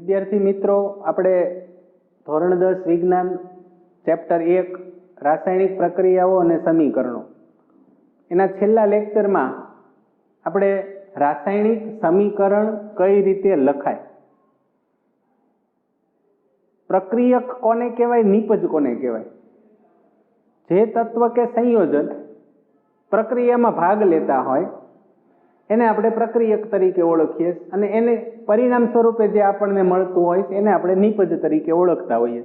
વિદ્યાર્થી મિત્રો, આપણે ધોરણ 10 વિજ્ઞાન ચેપ્ટર 1 રાસાયણિક પ્રક્રિયાઓ અને સમીકરણો એના છેલ્લા લેક્ચરમાં આપણે રાસાયણિક સમીકરણ કઈ રીતે લખાય, પ્રક્રિયક કોને કહેવાય, નિપજ કોને કહેવાય, જે તત્વ કે સંયોજન પ્રક્રિયામાં ભાગ લેતા હોય એને આપણે પ્રક્રિયક તરીકે ઓળખીએ અને એને પરિણામ સ્વરૂપે જે આપણને મળતું હોય એને આપણે નિપજ તરીકે ઓળખતા હોઈએ.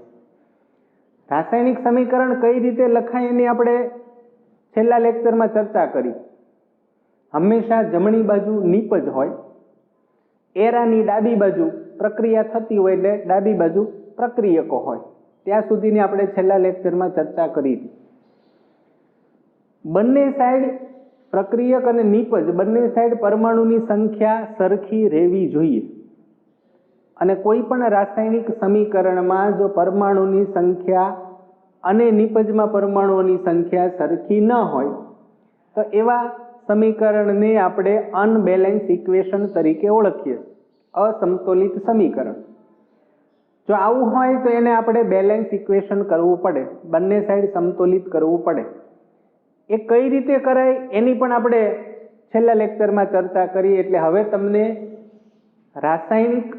રાસાયણિક સમીકરણ કઈ રીતે લખાય એની આપણે છેલ્લા લેક્ચરમાં ચર્ચા કરી. હંમેશા જમણી બાજુ નિપજ હોય, એરાની ડાબી બાજુ પ્રક્રિયા થતી હોય એટલે ડાબી બાજુ પ્રક્રિયકો હોય. ત્યાં સુધીની આપણે છેલ્લા લેક્ચરમાં ચર્ચા કરી હતી. બંને સાઈડ પ્રક્રિયક અને નિપજ બંને સાઈડ પરમાણુની સંખ્યા સરખી રહેવી જોઈએ અને કોઈ પણ રાસાયણિક સમીકરણમાં જો પરમાણુની સંખ્યા અને નિપજમાં પરમાણુઓની સંખ્યા સરખી ન હોય તો એવા સમીકરણને આપણે અનબેલેન્સ ઇક્વેશન તરીકે ઓળખીએ, અસમતોલિત સમીકરણ. જો આવું હોય તો એને આપણે બેલેન્સ ઇક્વેશન કરવું પડે, બંને સાઈડ સમતોલિત કરવું પડે. એ કઈ રીતે કરાય એની પણ આપણે છેલ્લા લેક્ચરમાં ચર્ચા કરી. એટલે હવે તમને રાસાયણિક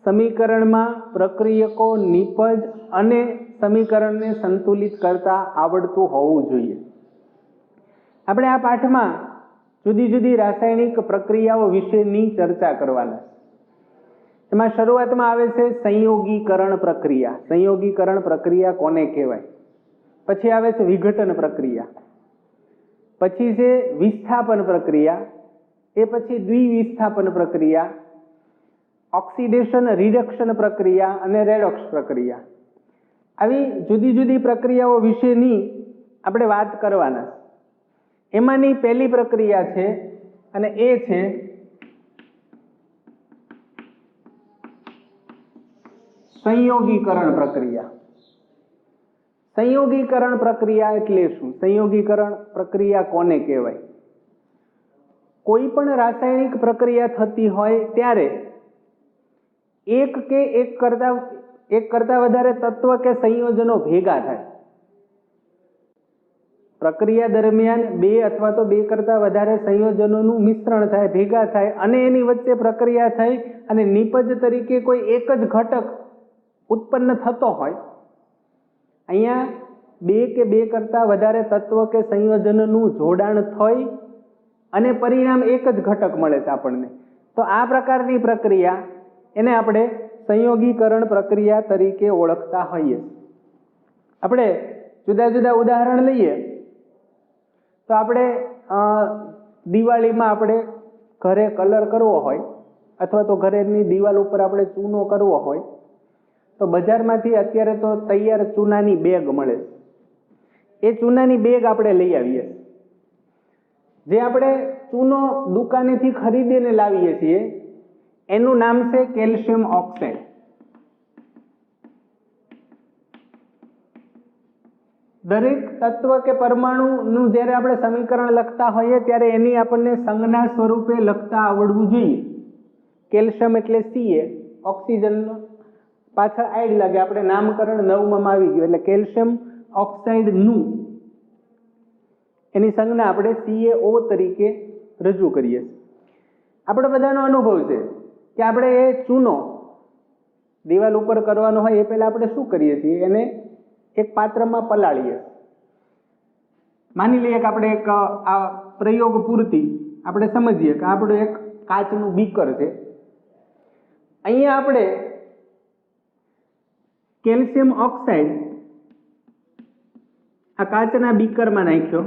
સમીકરણમાં પ્રક્રિયકો, નિપજ અને સમીકરણને સંતુલિત કરતા આવડતું હોવું જોઈએ. આપણે આ પાઠમાં જુદી જુદી રાસાયણિક પ્રક્રિયાઓ વિશેની ચર્ચા કરવાના. એમાં શરૂઆતમાં આવે છે સંયોગીકરણ પ્રક્રિયા. સંયોગીકરણ પ્રક્રિયા કોને કહેવાય? પછી આવે છે વિઘટન પ્રક્રિયા, પછી છે વિસ્થાપન પ્રક્રિયા, એ પછી દ્વિવિસ્થાપન પ્રક્રિયા, ઓક્સિડેશન રિડક્શન પ્રક્રિયા અને રેડોક્સ પ્રક્રિયા. આવી જુદી જુદી પ્રક્રિયાઓ વિશેની આપણે વાત કરવાના. એમાંની પહેલી પ્રક્રિયા છે અને એ છે સંયોગીકરણ પ્રક્રિયા. સંયોગીકરણ પ્રક્રિયા એટલે શું? સંયોગીકરણ પ્રક્રિયા કોને કહેવાય? કોઈ પણ રાસાયણિક પ્રક્રિયા થતી હોય ત્યારે એક કે એક કરતા વધારે તત્વ કે સંયોજનો ભેગા થાય. પ્રક્રિયા દરમિયાન બે અથવા તો બે કરતા વધારે સંયોજનોનું મિશ્રણ થાય, ભેગા થાય અને એની વચ્ચે પ્રક્રિયા થઈ અને નિપજ તરીકે કોઈ એક જ ઘટક ઉત્પન્ન થતો હોય. અહીંયા બે કે બે કરતા વધારે તત્વ કે સંયોજનનું જોડાણ થઈ અને પરિણામ એક જ ઘટક મળે છે આપણને. તો આ પ્રકારની પ્રક્રિયા એને આપણે સંયોગીકરણ પ્રક્રિયા તરીકે ઓળખતા હોઈએ. આપણે જુદા જુદા ઉદાહરણ લઈએ તો આપણે દિવાળીમાં આપણે ઘરે કલર કરવો હોય અથવા તો ઘરેની દિવાલ ઉપર આપણે ચૂનો કરવો હોય તો બજારમાંથી અત્યારે તો તૈયાર ચૂનાની બેગ મળે છે. એ ચૂનાની બેગ આપણે લઈ આવીએ. જે આપણે ચૂનો દુકાનેથી ખરીદીને લાવીએ છીએ એનું નામ છે કેલ્શિયમ ઓક્સાઇડ. દરેક તત્વ કે પરમાણુનું જ્યારે આપણે સમીકરણ લખતા હોઈએ ત્યારે એની આપણને સંજ્ઞા સ્વરૂપે લખતા આવડવું જોઈએ. કેલ્શિયમ એટલે Ca, ઓક્સિજન પાછળ આઈડ લાગે, આપણે નામકરણ નવમાં આવી ગયું એટલે કેલ્શિયમ ઓક્સાઇડનું એની સંજ્ઞા આપણે CaO તરીકે રજૂ કરીએ. આપણે બધાનો અનુભવ છે કે આપણે એ ચૂનો દિવાલ ઉપર કરવાનો હોય એ પહેલા આપણે શું કરીએ છીએ, એને એક પાત્રમાં પલાળીએ. માની લઈએ કે આપણે એક આ પ્રયોગ પૂરતી આપણે સમજીએ કે આપણું એક કાચનું બીકર છે. અહીંયા આપણે કેલ્શિયમ ઓક્સાઇડ આ કાચના બીકરમાં નાખ્યો,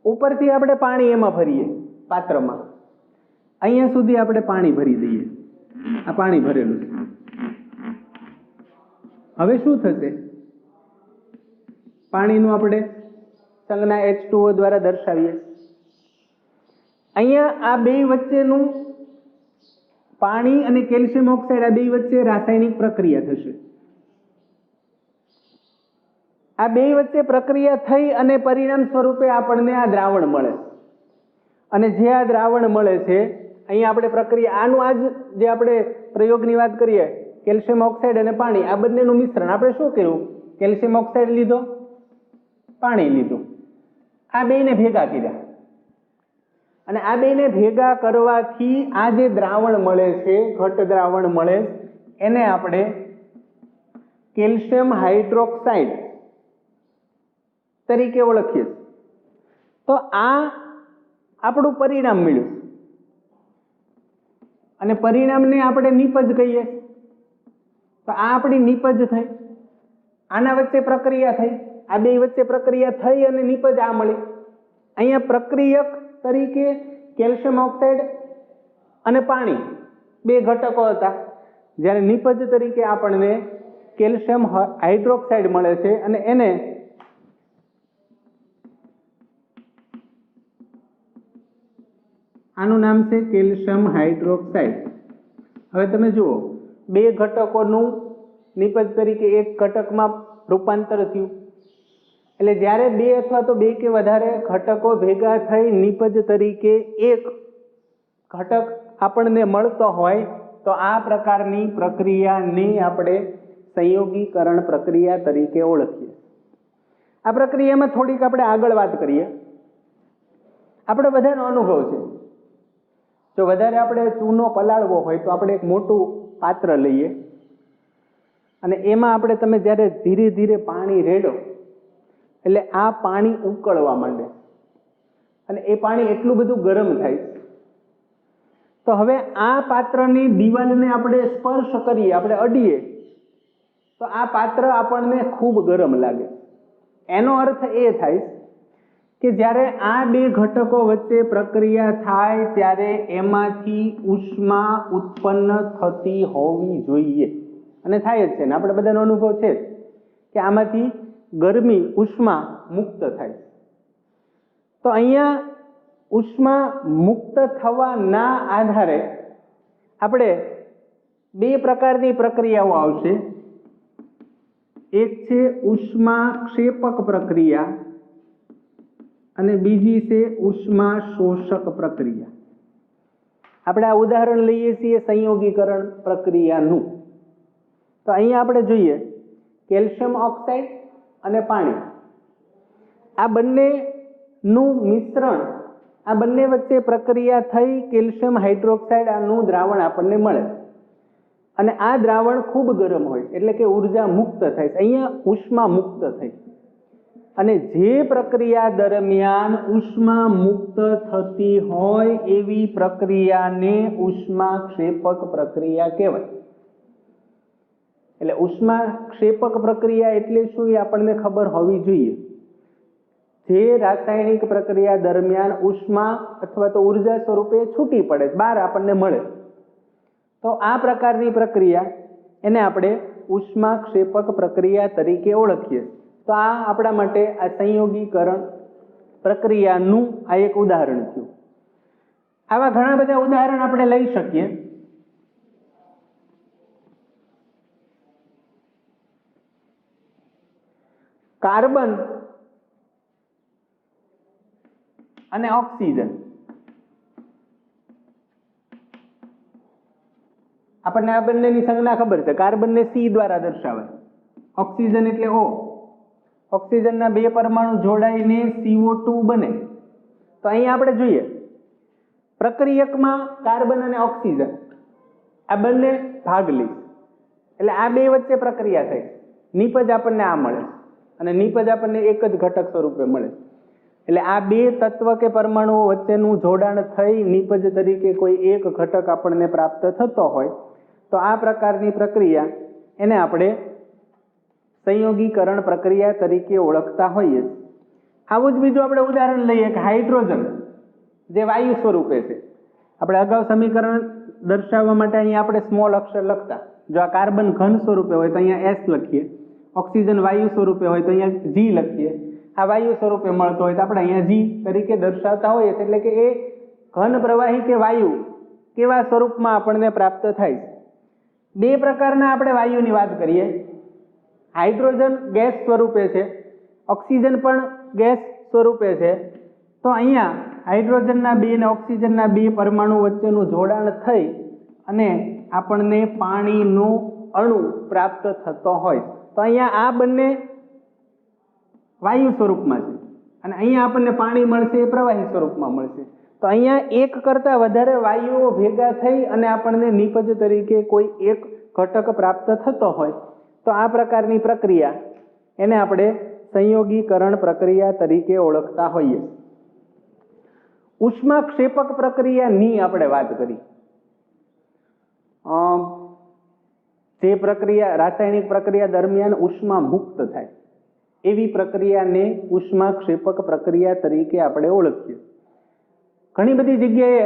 ઉપરથી આપણે પાણી એમાં ભરીએ પાત્રમાં. અહીંયા સુધી આપણે પાણી ભરી દઈએ. આ પાણી ભરેલું છે. હવે શું થશે? પાણીનું આપણે સંજ્ઞા H2O દ્વારા દર્શાવીએ. અહીંયા આ બે વચ્ચેનું પાણી અને કેલ્શિયમ ઓક્સાઇડ આ બે વચ્ચે રાસાયણિક પ્રક્રિયા થશે. આ બે વચ્ચે પ્રક્રિયા થઈ અને પરિણામ સ્વરૂપે આપણને આ દ્રાવણ મળે. અને જે આ દ્રાવણ મળે છે અહીંયા આપણે પ્રક્રિયા આનું આજ જે આપણે પ્રયોગની વાત કરીએ, કેલ્શિયમ ઓક્સાઇડ અને પાણી આ બંનેનું મિશ્રણ આપણે શું કર્યું? કેલ્શિયમ ઓક્સાઇડ લીધો, પાણી લીધું, આ બેયને ભેગા કર્યા અને આ બેયને ભેગા કરવાથી આ જે દ્રાવણ મળે છે, ઘટ દ્રાવણ મળે, એને આપણે કેલ્શિયમ હાઇડ્રોક્સાઇડ તરીકે ઓળખીએ. તો આ આપણું પરિણામ મળ્યું અને પરિણામને આપણે નિપજ કહીએ. તો આ આપણી નિપજ થઈ, આના વચ્ચે પ્રક્રિયા થઈ, આ બે વચ્ચે પ્રક્રિયા થઈ અને નિપજ આ મળી. અહીંયા પ્રક્રિયક તરીકે કેલ્શિયમ ઓક્સાઇડ અને પાણી બે ઘટકો હતા, જ્યારે નિપજ તરીકે આપણને કેલ્શિયમ હાઇડ્રોક્સાઇડ મળે છે અને એને આનું નામ છે કેલ્શિયમ હાઇડ્રોક્સાઇડ. હવે તમે જુઓ, બે ઘટકોનું નિપજ તરીકે એક ઘટકમાં રૂપાંતર થયું. એટલે જ્યારે બે અથવા તો બે કે વધારે ઘટકો ભેગા થઈ નિપજ તરીકે એક ઘટક આપણને મળતો હોય તો આ પ્રકારની પ્રક્રિયાને આપણે સંયોગીકરણ પ્રક્રિયા તરીકે ઓળખીએ. આ પ્રક્રિયામાં થોડીક આપણે આગળ વાત કરીએ. આપણે બધાનો અનુભવ છે, જો વધારે આપણે ચૂનો પલાળવો હોય તો આપણે એક મોટું પાત્ર લઈએ અને એમાં આપણે તમે જ્યારે ધીરે ધીરે પાણી રેડો એટલે આ પાણી ઉકળવા માંડે અને એ પાણી એટલું બધું ગરમ થાય. તો હવે આ પાત્રની દિવાલને આપણે સ્પર્શ કરીએ, આપણે અડીએ તો આ પાત્ર આપણને ખૂબ ગરમ લાગે. એનો અર્થ એ થાય કે જ્યારે આ બે ઘટકો વચ્ચે પ્રક્રિયા થાય ત્યારે એમાંથી ઉષ્મા ઉત્પન્ન થતી હોવી જોઈએ અને થાય જ છે ને. આપણે બધાનો અનુભવ છે કે આમાંથી ગરમી ઉષ્મા મુક્ત થાય. તો અહીંયા ઉષ્મા મુક્ત થવાના આધારે આપણે બે પ્રકારની પ્રક્રિયાઓ આવશે. એક છે ઉષ્મા ક્ષેપક પ્રક્રિયા અને બીજી છે ઉષ્મા શોષક પ્રક્રિયા. આપણે આ ઉદાહરણ લઈએ છીએ સંયોગીકરણ પ્રક્રિયાનું. તો અહીંયા આપણે જોઈએ કેલ્શિયમ ઓક્સાઇડ અને પાણી, આ બંનેનું મિશ્રણ, આ બંને વચ્ચે પ્રક્રિયા થઈ કેલ્શિયમ હાઇડ્રોક્સાઇડ આનું દ્રાવણ આપણને મળે અને આ દ્રાવણ ખૂબ ગરમ હોય એટલે કે ઉર્જા મુક્ત થાય. અહીંયા ઉષ્મા મુક્ત થઈ અને જે પ્રક્રિયા દરમિયાન ઉષ્મા મુક્ત થતી હોય એવી પ્રક્રિયાને ઉષ્મા ક્ષેપક પ્રક્રિયા કહેવાય. એટલે ઉષ્મા ક્ષેપક પ્રક્રિયા એટલે શું એ આપણને ખબર હોવી જોઈએ. જે રાસાયણિક પ્રક્રિયા દરમિયાન ઉષ્મા અથવા તો ઉર્જા સ્વરૂપે છૂટી પડે, બહાર આપણને મળે, તો આ પ્રકારની પ્રક્રિયા એને આપણે ઉષ્મા ક્ષેપક પ્રક્રિયા તરીકે ઓળખીએ. તો આ આપણા માટે આ સંયોગીકરણ પ્રક્રિયાનું આ એક ઉદાહરણ થયું. આવા ઘણા બધા ઉદાહરણ આપણે લઈ શકીએ. કાર્બન અને ઓક્સિજન, આપણને આ બંનેની સંજ્ઞા ખબર છે. કાર્બનને C દ્વારા દર્શાવાય, ઓક્સિજન એટલે O. ઓક્સિજનના બે પરમાણુ જોડાઈને CO2 બને. તો અહીંયા આપણે જોઈએ પ્રક્રિયકમાં કાર્બન અને ઓક્સિજન આ બંને ભાગ લે એટલે આ બે વચ્ચે પ્રક્રિયા થઈ, નિપજ આપણને આ મળે અને નિપજ આપણને એક જ ઘટક સ્વરૂપે મળે. એટલે આ બે તત્વ કે પરમાણુઓ વચ્ચેનું જોડાણ થઈ નિપજ તરીકે કોઈ એક ઘટક આપણને પ્રાપ્ત થતો હોય તો આ પ્રકારની પ્રક્રિયા એને આપણે સંયોગીકરણ પ્રક્રિયા તરીકે ઓળખતા હોઈએ. આવું જ બીજું આપણે ઉદાહરણ લઈએ કે હાઇડ્રોજન જે વાયુ સ્વરૂપે છે. આપણે અગાઉ સમીકરણ દર્શાવવા માટે અહીંયા આપણે સ્મોલ અક્ષર લખતા. જો આ કાર્બન ઘન સ્વરૂપે હોય તો અહીંયા S લખીએ, ઓક્સિજન વાયુ સ્વરૂપે હોય તો અહીંયા G લખીએ. આ વાયુ સ્વરૂપે મળતો હોય તો આપણે અહીંયા G તરીકે દર્શાવતા હોઈએ. એટલે કે એ ઘન પ્રવાહી કે વાયુ કેવા સ્વરૂપમાં આપણને પ્રાપ્ત થાય. બે પ્રકારના આપણે વાયુની વાત કરીએ. હાઇડ્રોજન ગેસ સ્વરૂપે છે, ઓક્સિજન પણ ગેસ સ્વરૂપે છે. તો અહીંયા હાઇડ્રોજનના 2 અને ઓક્સિજનના 2 પરમાણુ વચ્ચેનું જોડાણ થઈ અને આપણને પાણીનો અણુ પ્રાપ્ત થતો હોય તો અહીંયા આ બંને વાયુ સ્વરૂપમાં છે અને અહીંયા આપણને પાણી મળશે એ પ્રવાહી સ્વરૂપમાં મળશે. તો અહીંયા એક કરતાં વધારે વાયુઓ ભેગા થઈ અને આપણને નિપજ તરીકે કોઈ એક ઘટક પ્રાપ્ત થતો હોય તો આ પ્રકારની પ્રક્રિયા એને આપણે સંયોગીકરણ પ્રક્રિયા તરીકે ઓળખતા હોઈએ. ઉષ્માક્ષેપક પ્રક્રિયાની આપણે વાત કરી. જે પ્રક્રિયા રાસાયણિક પ્રક્રિયા દરમિયાન ઉષ્મા મુક્ત થાય એવી પ્રક્રિયાને ઉષ્માક્ષેપક પ્રક્રિયા તરીકે આપણે ઓળખીએ. ઘણી બધી જગ્યાએ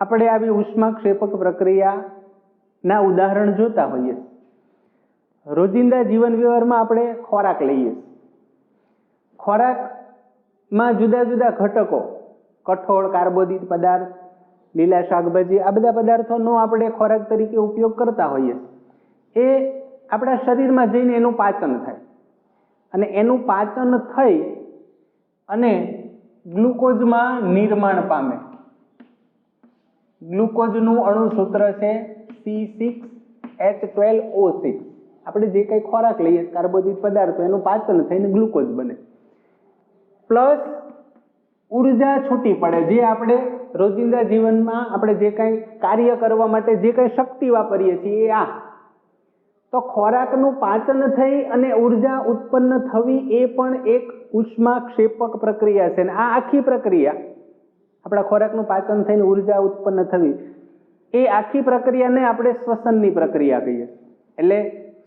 આપણે આવી ઉષ્માક્ષેપક પ્રક્રિયાના ઉદાહરણ જોતા હોઈએ. રોજિંદા જીવન વ્યવહારમાં આપણે ખોરાક લઈએ. ખોરાકમાં જુદા જુદા ઘટકો, કઠોળ, કાર્બોદિત પદાર્થ, લીલા શાકભાજી, આ બધા પદાર્થોનો આપણે ખોરાક તરીકે ઉપયોગ કરતા હોઈએ. એ આપણા શરીરમાં જઈને એનું પાચન થાય અને એનું પાચન થઈ અને ગ્લુકોઝમાં નિર્માણ પામે. ગ્લુકોઝનું અણુસૂત્ર છે C6H12O6. આપણે જે કંઈ ખોરાક લઈએ કાર્બોદિત પદાર્થો એનું પાચન થઈને ગ્લુકોઝ બને. પ્લસ ઉર્જા છૂટી પડે જે આપણે રોજિંદા જીવનમાં આપણે જે કાંઈ કાર્ય કરવા માટે જે કાંઈ શક્તિ વાપરીએ છીએ એ આ. તો ખોરાકનું પાચન થઈ અને ઉર્જા ઉત્પન્ન થવી એ પણ એક ઉષ્માક્ષેપક પ્રક્રિયા છે. અને આ આખી પ્રક્રિયા આપણા ખોરાકનું પાચન થઈને ઉર્જા ઉત્પન્ન થવી એ આખી પ્રક્રિયાને આપણે શ્વસનની પ્રક્રિયા કહીએ. એટલે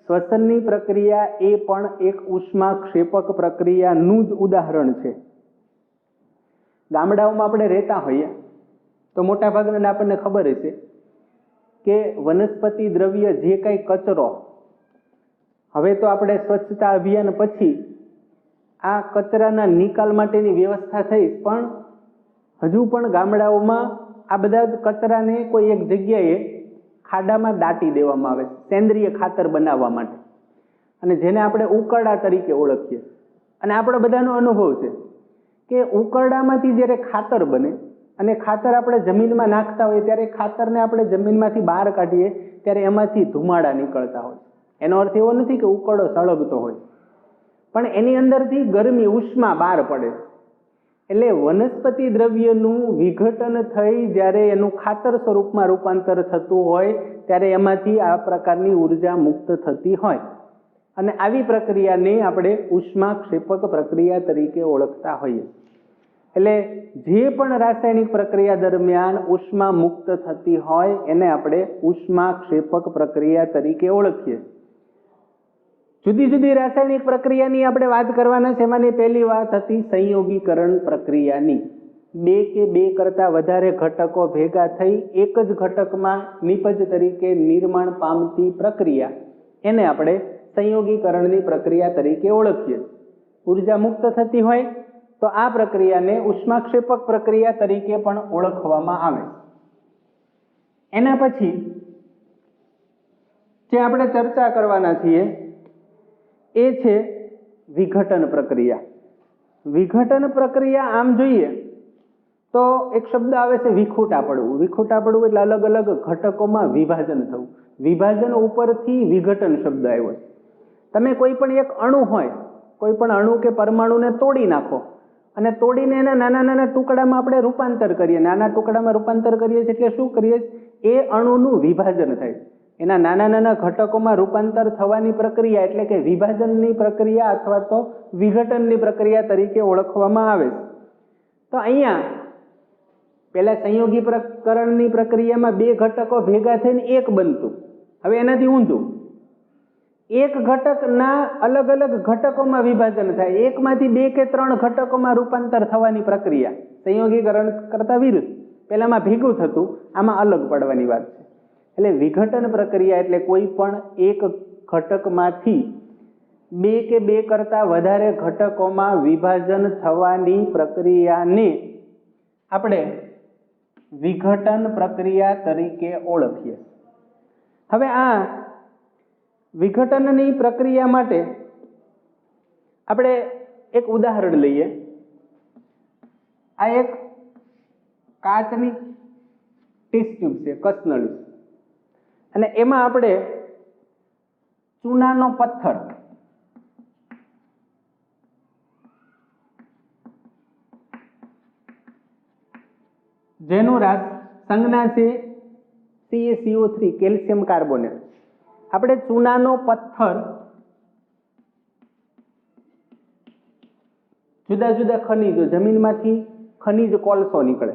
શ્વસનની પ્રક્રિયા એ પણ એક ઉષ્માક્ષેપક પ્રક્રિયાનું જ ઉદાહરણ છે. ગામડાઓમાં આપણે રહેતા હોઈએ તો મોટા ભાગના આપણને ખબર હશે કે વનસ્પતિ દ્રવ્ય જે કાંઈ કચરો, હવે તો આપણે સ્વચ્છતા અભિયાન પછી આ કચરાના નિકાલ માટેની વ્યવસ્થા થઈ, પણ હજુ પણ ગામડાઓમાં આ બધા જ કચરાને કોઈ એક જગ્યાએ ખાડામાં દાટી દેવામાં આવે સેન્દ્રિય ખાતર બનાવવા માટે, અને જેને આપણે ઉકરડા તરીકે ઓળખીએ. અને આપણો બધાનો અનુભવ છે કે ઉકરડામાંથી જ્યારે ખાતર બને અને ખાતર આપણે જમીનમાં નાખતા હોઈએ ત્યારે ખાતરને આપણે જમીનમાંથી બહાર કાઢીએ ત્યારે એમાંથી ધુમાડા નીકળતા હોય. એનો અર્થ એવો નથી કે ઉકરડો સળગતો હોય, પણ એની અંદરથી ગરમી, ઉષ્મા બહાર પડે. એટલે વનસ્પતિ દ્રવ્યનું વિઘટન થઈ જ્યારે એનું ખાતર સ્વરૂપમાં રૂપાંતર થતું હોય ત્યારે એમાંથી આ પ્રકારની ઉર્જા મુક્ત થતી હોય. અને આવી પ્રક્રિયાને આપણે ઉષ્માક્ષેપક પ્રક્રિયા તરીકે ઓળખતા હોઈએ. એટલે જે પણ રાસાયણિક પ્રક્રિયા દરમિયાન ઉષ્મા મુક્ત થતી હોય એને આપણે ઉષ્માક્ષેપક પ્રક્રિયા તરીકે ઓળખીએ. જુદી જુદી રાસાયણિક પ્રક્રિયાની આપણે વાત કરવાના છે. એમાંની પહેલી વાત હતી સંયોગીકરણ પ્રક્રિયાની. બે કે બે કરતાં વધારે ઘટકો ભેગા થઈ એક જ ઘટકમાં નિપજ તરીકે નિર્માણ પામતી પ્રક્રિયા એને આપણે સંયોગીકરણની પ્રક્રિયા તરીકે ઓળખીએ. ઉર્જા મુક્ત થતી હોય તો આ પ્રક્રિયાને ઉષ્માક્ષેપક પ્રક્રિયા તરીકે પણ ઓળખવામાં આવે. એના પછી જે આપણે ચર્ચા કરવાના છીએ એ છે વિઘટન પ્રક્રિયા. વિઘટન પ્રક્રિયા આમ જોઈએ તો એક શબ્દ આવે છે વિખૂટા પડવું. વિખૂટા પડવું એટલે અલગ અલગ ઘટકોમાં વિભાજન થવું. વિભાજન ઉપરથી વિઘટન શબ્દ આવ્યો છે. તમે કોઈ પણ એક અણુ હોય, કોઈ પણ અણુ કે પરમાણુને તોડી નાખો અને તોડીને એના નાના નાના ટુકડામાં આપણે રૂપાંતર કરીએ. નાના ટુકડામાં રૂપાંતર કરીએ છીએ એટલે શું કરીએ? એ અણુનું વિભાજન થાય. એના નાના નાના ઘટકોમાં રૂપાંતર થવાની પ્રક્રિયા એટલે કે વિભાજનની પ્રક્રિયા અથવા તો વિઘટનની પ્રક્રિયા તરીકે ઓળખવામાં આવે છે. તો અહીંયા પહેલા સંયોગીકરણની પ્રક્રિયામાં બે ઘટકો ભેગા થઈને એક બનતું. હવે એનાથી ઊંધું, એક ઘટકના અલગ અલગ ઘટકોમાં વિભાજન થાય. એકમાંથી બે કે ત્રણ ઘટકોમાં રૂપાંતર થવાની પ્રક્રિયા સંયોગીકરણ કરતા વિરુદ્ધ. પહેલામાં ભેગું થતું, આમાં અલગ પડવાની વાત છે. એટલે વિઘટન પ્રક્રિયા એટલે કોઈ પણ એક ઘટકમાંથી બે કે બે કરતાં વધારે ઘટકોમાં વિભાજન થવાની પ્રક્રિયાને આપણે વિઘટન પ્રક્રિયા તરીકે ઓળખીએ. હવે આ વિઘટનની પ્રક્રિયા માટે આપણે એક ઉદાહરણ લઈએ. આ એક કાચની ટેસ્ટ ટ્યુબ છે, કસનળી, અને એમાં આપણે ચૂનાનો પથ્થર જેનું સંજ્ઞા છે CaCO3 કેલ્શિયમ કાર્બોનેટ. આપણે ચૂનાનો પથ્થર જુદા જુદા ખનિજો, જમીનમાંથી ખનિજ કોલસો નીકળે,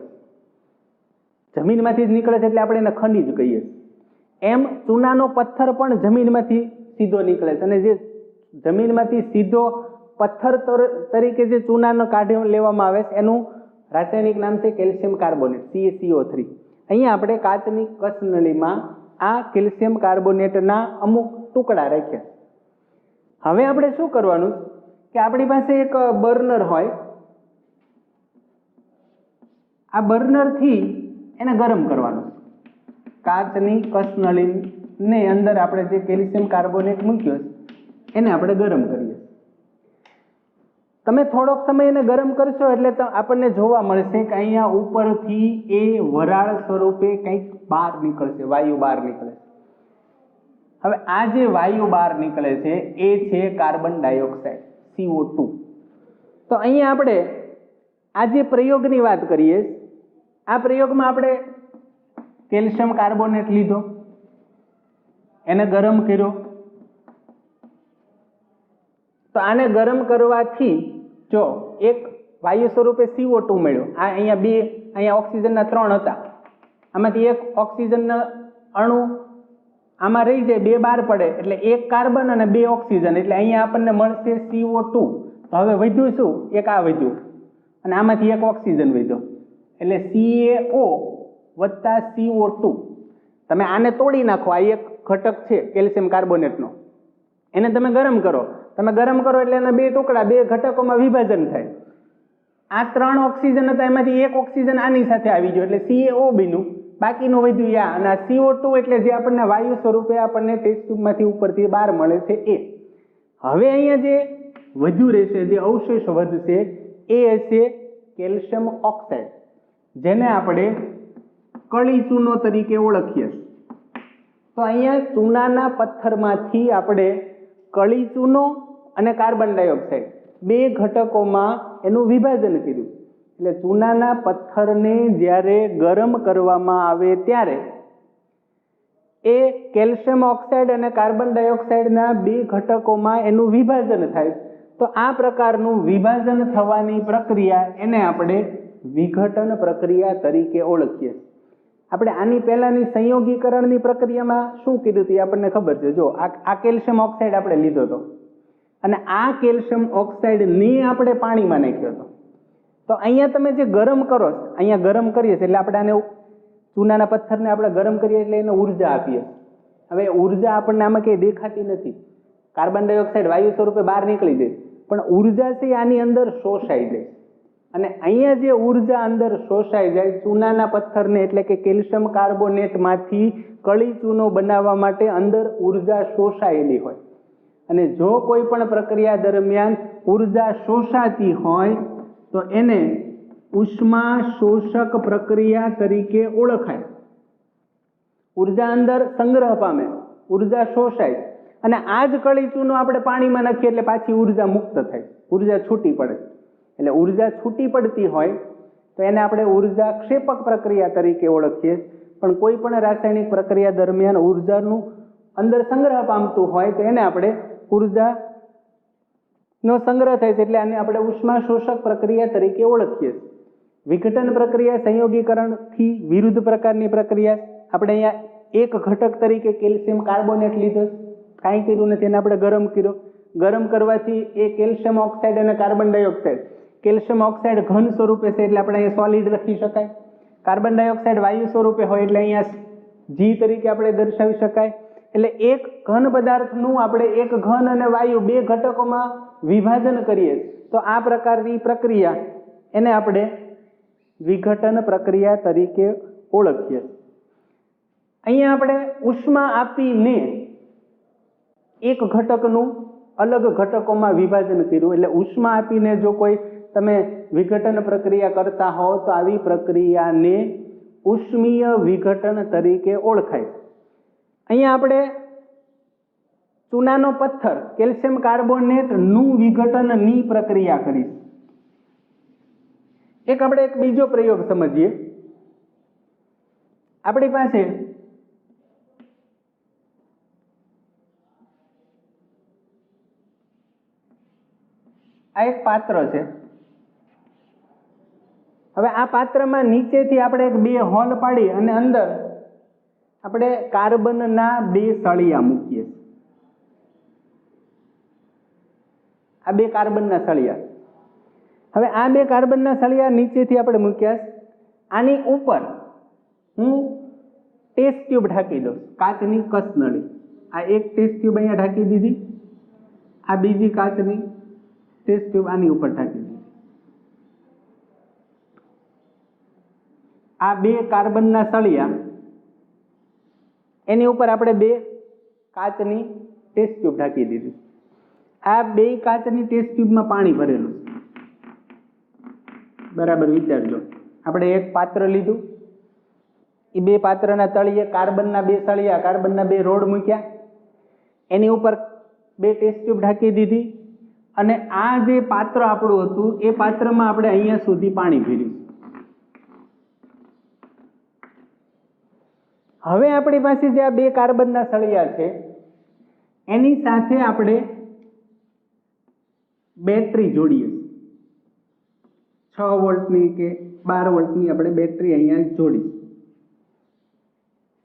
જમીનમાંથી જ નીકળે છે એટલે આપણે એને ખનિજ કહીએ. એમ ચૂનાનો પથ્થર પણ જમીનમાંથી સીધો નીકળે છે, અને જે જમીનમાંથી સીધો પથ્થર તરીકે જે ચૂનાનો કાઢી લેવામાં આવે છે એનું રાસાયણિક નામ છે કેલ્શિયમ કાર્બોનેટ, CaCO3. અહીંયા આપણે કાચની કસનળીમાં આ કેલ્શિયમ કાર્બોનેટના અમુક ટુકડા રાખ્યા. હવે આપણે શું કરવાનું કે આપણી પાસે એક બર્નર હોય, આ બર્નરથી એને ગરમ કરવાનું. કાચની કસનળીને અંદર આપણે જે કેલ્શિયમ કાર્બોનેટ મૂક્યો એને આપણે ગરમ કરીએ. તમે થોડોક સમય એને ગરમ કરશો એટલે આપણને જોવા મળશે કે અહીંયા ઉપરથી એ વરાળ સ્વરૂપે કંઈક બહાર નીકળશે, વાયુ બહાર નીકળે. હવે આ જે વાયુ બહાર નીકળે છે એ છે કાર્બન ડાયોક્સાઇડ, CO2. તો અહીંયા આપણે આ જે પ્રયોગની વાત કરીએ, આ પ્રયોગમાં આપણે કેલ્શિયમ કાર્બોનેટ લીધો, એને ગરમ કર્યો. તો આને ગરમ કરવાથી જો એક વાયુ સ્વરૂપે CO2 મળ્યો. આ અહીંયા ઓક્સિજનના 3 હતા, આમાંથી એક ઓક્સિજનના અણુ આમાં રહી જાય, 2 બહાર પડે એટલે 1 કાર્બન અને 2 ઓક્સિજન, એટલે અહીંયા આપણને મળશે CO2. તો હવે વધ્યું શું? એક આ વધ્યું અને આમાંથી એક ઓક્સિજન વધ્યો, એટલે CaO વત્તા CO2. તમે આને તોડી નાખો, આ એક ઘટક છે કેલ્શિયમ કાર્બોનેટનો, એને તમે ગરમ કરો. તમે ગરમ કરો એટલે એના 2 ટુકડા, 2 ઘટકોમાં વિભાજન થાય. આ 3 ઓક્સિજન હતા, એમાંથી એક ઓક્સિજન આની સાથે આવી ગયો એટલે CaO બન્યું, બાકીનું વધ્યું આ, અને આ CO2 એટલે જે આપણને વાયુ સ્વરૂપે આપણને ટેસ્ટ ટ્યુબમાંથી ઉપરથી બહાર મળે છે એ. હવે અહીંયા જે વધ્યું રહેશે, જે અવશેષ વધશે એ હશે કેલ્શિયમ ઓક્સાઇડ, જેને આપણે કળી ચૂનો તરીકે ઓળખીએ. તો અહીંયા ચૂનાના પથ્થરમાંથી આપણે કળી ચૂનો અને કાર્બન ડાયોક્સાઇડ 2 ઘટકોમાં એનું વિભાજન કર્યું. એટલે ચૂનાના પથ્થરને જ્યારે ગરમ કરવામાં આવે ત્યારે એ કેલ્શિયમ ઓક્સાઇડ અને કાર્બન ડાયોક્સાઇડના 2 ઘટકોમાં એનું વિભાજન થાય. તો આ પ્રકારનું વિભાજન થવાની પ્રક્રિયા એને આપણે વિઘટન પ્રક્રિયા તરીકે ઓળખીએ. આપણે આની પહેલાની સંયોગીકરણની પ્રક્રિયામાં શું કીધું હતું આપણને ખબર છે. જો આ કેલ્શિયમ ઓક્સાઇડ આપણે લીધો હતો અને આ કેલ્શિયમ ઓક્સાઇડને આપણે પાણીમાં નાખ્યો હતો. તો અહીંયા તમે જે ગરમ કરો, અહીંયા ગરમ કરીએ એટલે આપણે આને ચૂનાના પથ્થરને આપણે ગરમ કરીએ એટલે એને ઉર્જા આપીએ. હવે ઉર્જા આપણને આમાં કંઈ દેખાતી નથી, કાર્બન ડાયોક્સાઇડ વાયુ સ્વરૂપે બહાર નીકળી જાય, પણ ઉર્જા છે આની અંદર શોષાઈ જાય. અને અહીંયા જે ઉર્જા અંદર શોષાઈ જાય ચૂનાના પથ્થરને, એટલે કે કેલ્શિયમ કાર્બોનેટમાંથી કળી ચૂનો બનાવવા માટે અંદર ઉર્જા શોષાયેલી હોય. અને જો કોઈ પણ પ્રક્રિયા દરમિયાન ઉર્જા શોષાતી હોય તો એને ઉષ્મા શોષક પ્રક્રિયા તરીકે ઓળખાય. ઉર્જા અંદર સંગ્રહ પામે, ઉર્જા શોષાય, અને આ જ કળી ચૂનો આપણે પાણીમાં નાખીએ એટલે પાછી ઉર્જા મુક્ત થાય, ઉર્જા છૂટી પડે. એટલે ઉર્જા છૂટી પડતી હોય તો એને આપણે ઉર્જા ક્ષેપક પ્રક્રિયા તરીકે ઓળખીએ. પણ કોઈ પણ રાસાયણિક પ્રક્રિયા દરમિયાન ઉર્જાનું અંદર સંગ્રહ પામતું હોય તો એને આપણે ઉર્જાનો સંગ્રહ થાય છે એટલે આને આપણે ઉષ્મા શોષક પ્રક્રિયા તરીકે ઓળખીએ. વિઘટન પ્રક્રિયા સંયોગીકરણથી વિરુદ્ધ પ્રકારની પ્રક્રિયા. આપણે અહીંયા એક ઘટક તરીકે કેલ્શિયમ કાર્બોનેટ લીધો, કાંઈ કર્યું નથી, એને આપણે ગરમ કર્યો. ગરમ કરવાથી એ કેલ્શિયમ ઓક્સાઇડ અને કાર્બન ડાયોક્સાઇડ, કેલ્શિયમ ઓક્સાઇડ ઘન સ્વરૂપે છે એટલે આપણે અહીંયા સોલિડ લખી શકાય. કાર્બન ડાયોક્સાઇડ વાયુ સ્વરૂપે હોય એટલે અહીંયા G તરીકે આપણે દર્શાવી શકાય. એટલે એક ઘન પદાર્થનું આપણે એક ઘન અને વાયુ 2 ઘટકોમાં વિભાજન કરીએ તો આ પ્રકારની પ્રક્રિયા એને આપણે વિઘટન પ્રક્રિયા તરીકે ઓળખીએ. અહીંયા આપણે ઉષ્મા આપીને એક ઘટકનું અલગ ઘટકોમાં વિભાજન કર્યું. એટલે ઉષ્મા આપીને જો કોઈ તમે વિઘટન પ્રક્રિયા કરતા હો તો આવી પ્રક્રિયાને ઉષ્મીય વિઘટન તરીકે ઓળખાય. અહીંયા આપણે ચૂનાનો પથ્થર કેલ્શિયમ કાર્બોનેટનું વિઘટનની પ્રક્રિયા કરી. આપણે એક બીજો પ્રયોગ સમજીએ. આપણી પાસે આ એક પાત્ર છે. હવે આ પાત્રમાં નીચેથી આપણે એક 2 હોલ પાડી અને અંદર આપણે કાર્બનના 2 સળિયા મૂકીએ. આ 2 કાર્બનના સળિયા. હવે આ 2 કાર્બનના સળિયા નીચેથી આપણે મૂક્યા. આની ઉપર હું ટેસ્ટ ટ્યુબ ઢાંકી દઉં, કાચની કસનળી. આ એક ટેસ્ટ ટ્યુબ અહીંયા ઢાંકી દીધી, આ બીજી કાચની ટેસ્ટ ટ્યુબ આની ઉપર ઢાંકી દીધી. આ 2 કાર્બનના સળિયા એની ઉપર આપણે 2 કાચની ટેસ્ટ ટ્યુબ ઢાંકી દીધી. આ 2 કાચની ટેસ્ટ ટ્યુબમાં પાણી ભરેલું છે. બરાબર વિચારજો. આપણે એક પાત્ર લીધું, એ 2 પાત્રના તળિયે કાર્બનના 2 સળિયા, કાર્બનના 2 રોડ મૂક્યા, એની ઉપર 2 ટેસ્ટ ટ્યુબ ઢાંકી દીધી અને આ જે પાત્ર આપણું હતું એ પાત્રમાં આપણે અહીંયા સુધી પાણી ભર્યું. હવે આપણી પાસે જે આ 2 કાર્બનના સળિયા છે એની સાથે આપણે બેટરી જોડીએ. 6 વોલ્ટની કે 12 વોલ્ટની આપણે બેટરી અહીંયા જોડી.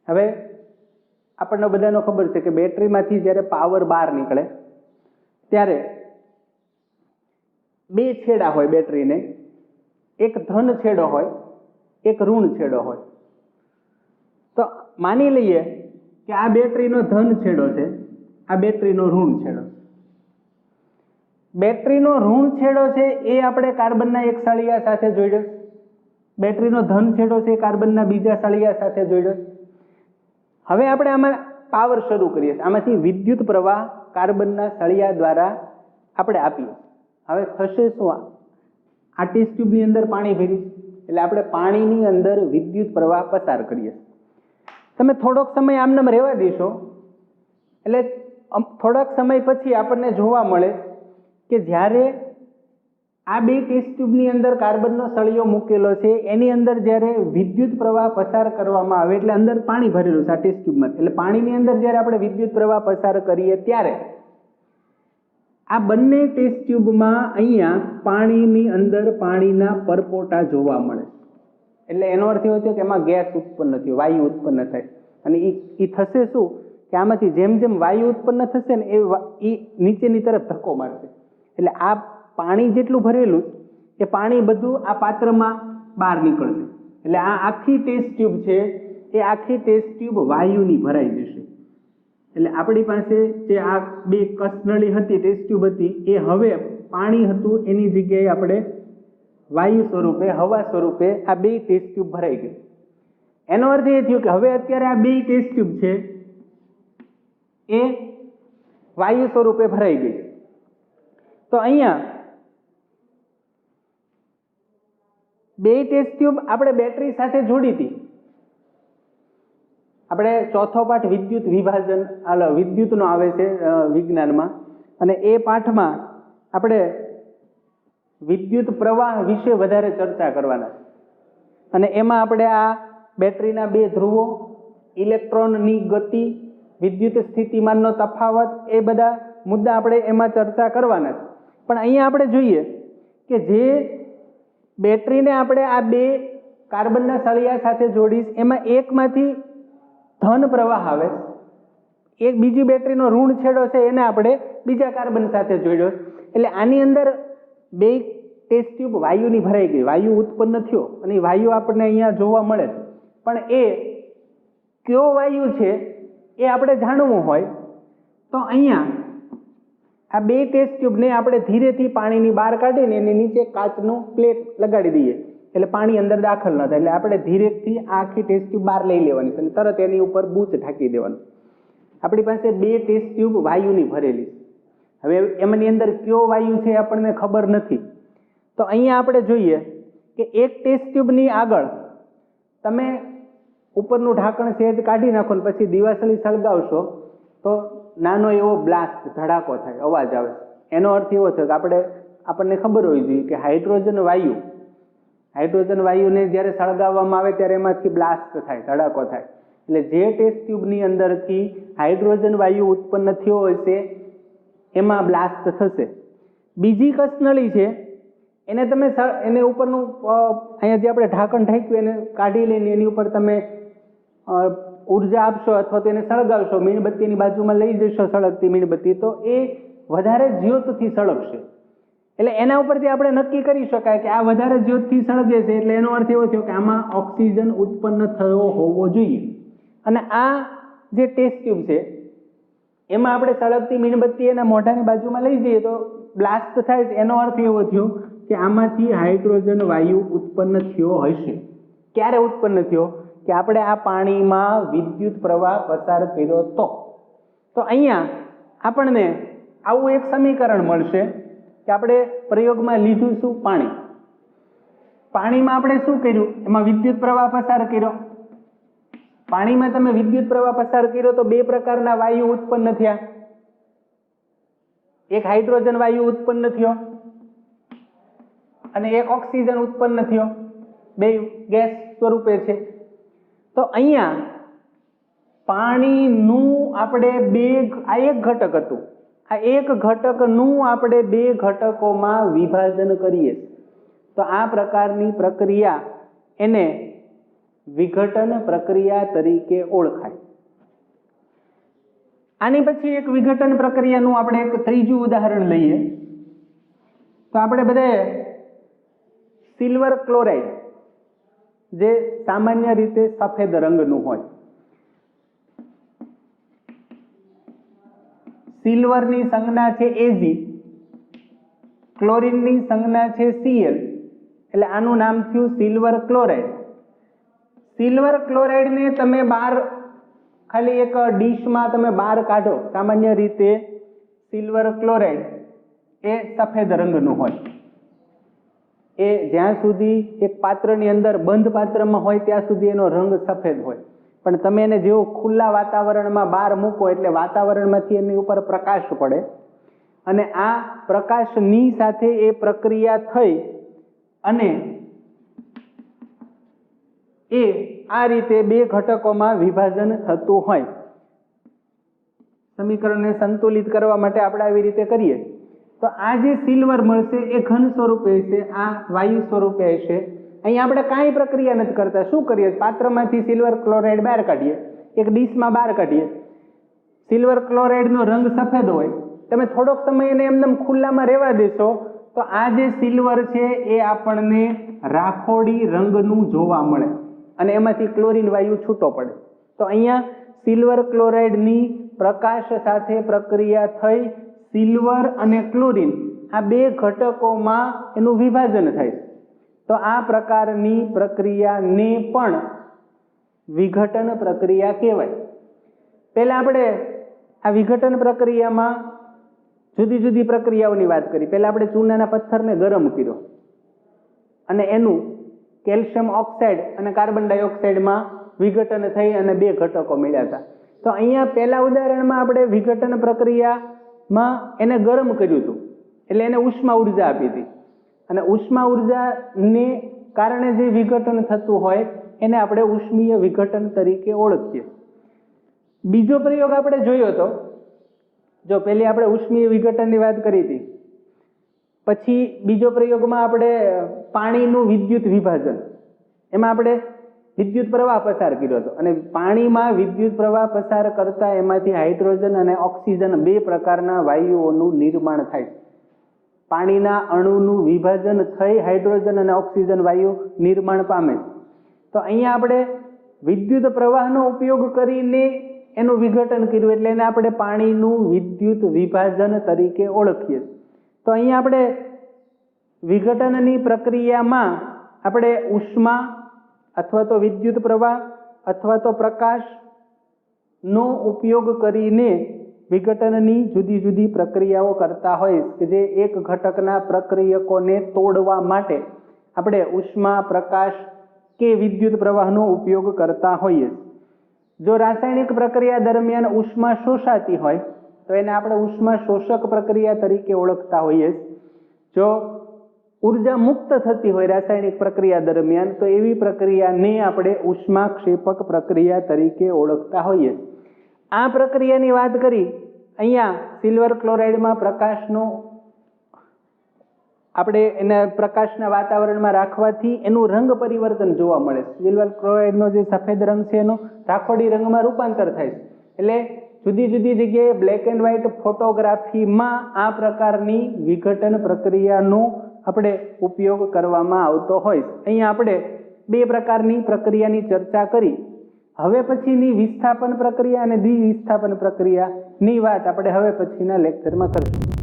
હવે આપણને બધાનો ખબર છે કે બેટરીમાંથી જ્યારે પાવર બહાર નીકળે ત્યારે 2 છેડા હોય બેટરીને, એક ધન છેડો હોય, એક ઋણ છેડો હોય. તો માની લઈએ કે આ બેટરીનો ધન છેડો છે, આ બેટરીનો ઋણ છેડો. બેટરીનો ઋણ છેડો છે એ આપણે કાર્બનના 1 સળિયા સાથે જોડ્યો. બેટરીનો ધન છેડો છે એ કાર્બનના બીજા સળિયા સાથે જોડ્યો. હવે આપણે આમાં પાવર શરૂ કરીએ. આમાંથી વિદ્યુત પ્રવાહ કાર્બનના સળિયા દ્વારા આપણે આપીએ. હવે થશે શું? આ ટેસ્ટ ટ્યુબની અંદર પાણી ભર્યું એટલે આપણે પાણીની અંદર વિદ્યુત પ્રવાહ પસાર કરીએ. તમે થોડોક સમય આમનામ રહેવા દેશો એટલે થોડાક સમય પછી આપણને જોવા મળે કે જ્યારે આ 2 ટેસ્ટ ટ્યુબની અંદર કાર્બનનો સળિયો મૂકેલો છે એની અંદર જ્યારે વિદ્યુત પ્રવાહ પસાર કરવામાં આવે એટલે અંદર પાણી ભરેલું છે આ ટેસ્ટ ટ્યુબમાં, એટલે પાણીની અંદર જ્યારે આપણે વિદ્યુત પ્રવાહ પસાર કરીએ ત્યારે આ બંને ટેસ્ટ ટ્યુબમાં અહીંયા પાણીની અંદર પાણીના પરપોટા જોવા મળે. એટલે એનો અર્થ એવો થયો કે એમાં ગેસ ઉત્પન્ન થયો, વાયુ ઉત્પન્ન થાય. અને એ થશે શું કે આમાંથી જેમ જેમ વાયુ ઉત્પન્ન થશે ને એ નીચેની તરફ ધક્કો મારશે. એટલે આ પાણી જેટલું ભરેલું એ પાણી બધું આ પાત્રમાં બહાર નીકળશે. એટલે આ આખી ટેસ્ટ ટ્યુબ છે એ આખી ટેસ્ટ ટ્યુબ વાયુની ભરાઈ જશે. એટલે આપણી પાસે જે આ 2 કસનળી હતી, ટેસ્ટ ટ્યુબ હતી, એ હવે પાણી હતું એની જગ્યાએ આપણે વાયુ સ્વરૂપે, હવા સ્વરૂપે આ 2 ટેસ્ટ ટ્યુબ ભરાઈ ગઈ. એનો અર્થ એ થયો કે હવે અત્યારે આ 2 ટેસ્ટ ટ્યુબ છે એ વાયુ સ્વરૂપે ભરાઈ ગઈ. તો અહીંયા 2 ટેસ્ટ ટ્યુબ આપણે બેટરી સાથે જોડી હતી. આપણે 4થો પાઠ વિદ્યુત વિભાજન વિદ્યુતનો આવે છે વિજ્ઞાનમાં, અને એ પાઠમાં આપણે વિદ્યુત પ્રવાહ વિશે વધારે ચર્ચા કરવાના છે. અને એમાં આપણે આ બેટરીના 2 ધ્રુવો, ઇલેક્ટ્રોનની ગતિ, વિદ્યુત સ્થિતિમાનનો તફાવત, એ બધા મુદ્દા આપણે એમાં ચર્ચા કરવાના છે. પણ અહીંયા આપણે જોઈએ કે જે બેટરીને આપણે આ 2 કાર્બનના સળિયા સાથે જોડીશ એમાં એકમાંથી ધન પ્રવાહ આવે, એક બીજી બેટરીનો ઋણ છેડો છે એને આપણે બીજા કાર્બન સાથે જોડ્યો. એટલે આની અંદર 2 ટેસ્ટ ટ્યુબ વાયુની ભરાઈ ગઈ, વાયુ ઉત્પન્ન થયો અને વાયુ આપણને અહીંયા જોવા મળે. પણ એ કયો વાયુ છે એ આપણે જાણવું હોય તો અહીંયા આ 2 ટેસ્ટ ટ્યુબને આપણે ધીરેથી પાણીની બહાર કાઢીને એની નીચે કાચનું પ્લેટ લગાડી દઈએ એટલે પાણી અંદર દાખલ ન થાય. એટલે આપણે ધીરેથી આખી ટેસ્ટ ટ્યુબ બહાર લઈ લેવાની છે અને તરત એની ઉપર બૂચ ઢાંકી દેવાનું. આપણી પાસે 2 ટેસ્ટ ટ્યુબ વાયુની ભરેલી. હવે એમની અંદર કયો વાયુ છે આપણને ખબર નથી, તો તો અહીંયા આપણે જોઈએ કે એક ટેસ્ટ ટ્યુબની આગળ તમે ઉપરનું ઢાંકણ સહેજ કાઢી નાખો ને પછી દિવાસળી સળગાવશો તો નાનો એવો બ્લાસ્ટ ધડાકો થાય, અવાજ આવે. એનો અર્થ એવો થયો કે આપણને ખબર હોવી જોઈએ કે હાઇડ્રોજન વાયુને જ્યારે સળગાવવામાં આવે ત્યારે એમાંથી બ્લાસ્ટ થાય, ધડાકો થાય. એટલે જે ટેસ્ટ ટ્યુબની અંદરથી હાઇડ્રોજન વાયુ ઉત્પન્ન થયો હશે એમાં બ્લાસ્ટ થશે. બીજી કસનળી છે એને તમે એને ઉપરનું અહીંયા જે આપણે ઢાંકણ ઢાંક્યું એને કાઢી લઈને એની ઉપર તમે ઉર્જા આપશો અથવા તો એને સળગાવશો, મીણબત્તીની બાજુમાં લઈ જશો સળગતી મીણબત્તી, તો એ વધારે જ્યોતથી સળગશે. એટલે એના ઉપરથી આપણે નક્કી કરી શકાય કે આ વધારે જ્યોતથી સળગે છે એટલે એનો અર્થ એવો થયો કે આમાં ઓક્સિજન ઉત્પન્ન થયો હોવો જોઈએ. અને આ જે ટેસ્ટ ટ્યુબ છે એમાં આપણે સળગતી મીણબત્તી એના મોઢાની બાજુમાં લઈ જઈએ તો બ્લાસ્ટ થાય છે. એનો અર્થ એવો થયો કે આમાંથી હાઇડ્રોજન વાયુ ઉત્પન્ન થયો હશે. ક્યારે ઉત્પન્ન થયો? કે આપણે આ પાણીમાં વિદ્યુત પ્રવાહ પસાર કર્યો તો અહીંયા આપણને આવું એક સમીકરણ મળશે કે આપણે પ્રયોગમાં લીધું શું? પાણીમાં આપણે શું કર્યું? એમાં વિદ્યુત પ્રવાહ પસાર કર્યો. પાણીમાં તમે વિદ્યુત પ્રવાહ પસાર કર્યો તો બે પ્રકારના વાયુ ઉત્પન્ન થયા. એક હાઇડ્રોજન વાયુ ઉત્પન્ન થયો અને એક ઓક્સિજન ઉત્પન્ન થયો. બે ગેસ સ્વરૂપે છે. તો અહીંયા પાણીનું આપણે આ એક ઘટક હતું, આ એક ઘટકનું આપણે બે ઘટકોમાં વિભાજન કરીએ તો આ પ્રકારની પ્રક્રિયા એને વિઘટન પ્રક્રિયા તરીકે ઓળખાય. આની પછી એક વિઘટન પ્રક્રિયાનું આપણે એક ત્રીજું ઉદાહરણ લઈએ તો આપણે બધાએ સિલ્વર ક્લોરાઇડ જે સામાન્ય રીતે સફેદ રંગનું હોય, સિલ્વરની સંજ્ઞા છે Ag, ક્લોરીનની સંજ્ઞા છે Cl, એટલે આનું નામ થયું સિલ્વર ક્લોરાઇડ. સિલ્વર ક્લોરાઇડને તમે બહાર ખાલી એક ડીશમાં તમે બહાર કાઢો, સામાન્ય રીતે સિલ્વર ક્લોરાઇડ એ સફેદ રંગનું હોય. એ જ્યાં સુધી એક પાત્રની અંદર બંધ પાત્રમાં હોય ત્યાં સુધી એનો રંગ સફેદ હોય, પણ તમે એને જેવું ખુલ્લા વાતાવરણમાં બહાર મૂકો એટલે વાતાવરણમાંથી એની ઉપર પ્રકાશ પડે અને આ પ્રકાશની સાથે એ પ્રક્રિયા થઈ અને એ આ રીતે બે ઘટકોમાં વિભાજન થતું હોય. સમીકરણને સંતુલિત કરવા માટે આપણે આવી રીતે કરીએ તો આ જે સિલ્વર મળશે એ ઘન સ્વરૂપે હશે, આ વાયુ સ્વરૂપે હશે. અહીંયા આપણે કાંઈ પ્રક્રિયા નથી કરતા. શું કરીએ? પાત્રમાંથી સિલ્વર ક્લોરાઇડ બહાર કાઢીએ, એક ડીશમાં બહાર કાઢીએ. સિલ્વર ક્લોરાઇડનો રંગ સફેદ હોય, તમે થોડોક સમય એને એમને ખુલ્લામાં રહેવા દેશો તો આ જે સિલ્વર છે એ આપણને રાખોડી રંગનું જોવા મળે અને એમાંથી ક્લોરીન વાયુ છૂટો પડે. તો અહીંયા સિલ્વર ક્લોરાઇડની પ્રકાશ સાથે પ્રક્રિયા થઈ સિલ્વર અને ક્લોરીન આ બે ઘટકોમાં એનું વિભાજન થાય. તો આ પ્રકારની પ્રક્રિયાને પણ વિઘટન પ્રક્રિયા કહેવાય. પહેલા આપણે આ વિઘટન પ્રક્રિયામાં જુદી જુદી પ્રક્રિયાઓની વાત કરી. પહેલા આપણે ચૂનાના પથ્થરને ગરમ કર્યો અને એનું કેલ્શિયમ ઓક્સાઇડ અને કાર્બન ડાયોક્સાઇડમાં વિઘટન થઈ અને બે ઘટકો મળ્યા હતા. તો અહીંયા પહેલા ઉદાહરણમાં આપણે વિઘટન પ્રક્રિયામાં એને ગરમ કર્યું હતું એટલે એને ઉષ્મા ઉર્જા આપી હતી અને ઉષ્મા ઉર્જાને કારણે જે વિઘટન થતું હોય એને આપણે ઉષ્મીય વિઘટન તરીકે ઓળખીએ. બીજો પ્રયોગ આપણે જોયો હતો, જો પહેલી આપણે ઉષ્મીય વિઘટનની વાત કરી હતી, પછી બીજો પ્રયોગમાં આપણે પાણીનું વિદ્યુત વિભાજન, એમાં આપણે વિદ્યુત પ્રવાહ પસાર કર્યો હતો અને પાણીમાં વિદ્યુત પ્રવાહ પસાર કરતા એમાંથી હાઇડ્રોજન અને ઓક્સિજન બે પ્રકારના વાયુઓનું નિર્માણ થાય. પાણીના અણુનું વિભાજન થઈ હાઇડ્રોજન અને ઓક્સિજન વાયુ નિર્માણ પામે. તો અહીંયા આપણે વિદ્યુત પ્રવાહનો ઉપયોગ કરીને એનું વિઘટન કર્યું એટલે એને આપણે પાણીનું વિદ્યુત વિભાજન તરીકે ઓળખીએ. તો અહીંયા આપણે વિઘટનની પ્રક્રિયામાં આપણે ઉષ્મા અથવા તો વિદ્યુત પ્રવાહ અથવા તો પ્રકાશનો ઉપયોગ કરીને વિઘટનની જુદી જુદી પ્રક્રિયાઓ કરતા હોઈશ કે જે એક ઘટકના પ્રક્રિયકોને તોડવા માટે આપણે ઉષ્મા, પ્રકાશ કે વિદ્યુત પ્રવાહનો ઉપયોગ કરતા હોઈએ. જો રાસાયણિક પ્રક્રિયા દરમિયાન ઉષ્મા શોષાતી હોય તો એને આપણે ઉષ્મા શોષક પ્રક્રિયા તરીકે ઓળખતા હોઈએ. જો ઉર્જા મુક્ત થતી હોય રાસાયણિક પ્રક્રિયા દરમિયાન તો એવી પ્રક્રિયાને આપણે ઉષ્માક્ષેપક પ્રક્રિયા તરીકે ઓળખતા હોઈએ. આ પ્રક્રિયાની વાત કરી. અહીંયા સિલ્વર ક્લોરાઇડમાં પ્રકાશનો આપણે એના પ્રકાશના વાતાવરણમાં રાખવાથી એનું રંગ પરિવર્તન જોવા મળે. સિલ્વર ક્લોરાઇડનો જે સફેદ રંગ છે એનો રાખોડી રંગમાં રૂપાંતર થાય છે. એટલે જુદી જુદી જગ્યાએ બ્લેક એન્ડ વ્હાઇટ ફોટોગ્રાફીમાં આ પ્રકારની વિઘટન પ્રક્રિયાનો આપણે ઉપયોગ કરવામાં આવતો હોય. અહીંયા આપણે બે પ્રકારની પ્રક્રિયાની ચર્ચા કરી. હવે પછીની વિસ્થાપન પ્રક્રિયા અને દ્વિવિસ્થાપન પ્રક્રિયાની વાત આપણે હવે પછીના લેક્ચરમાં કરીશું.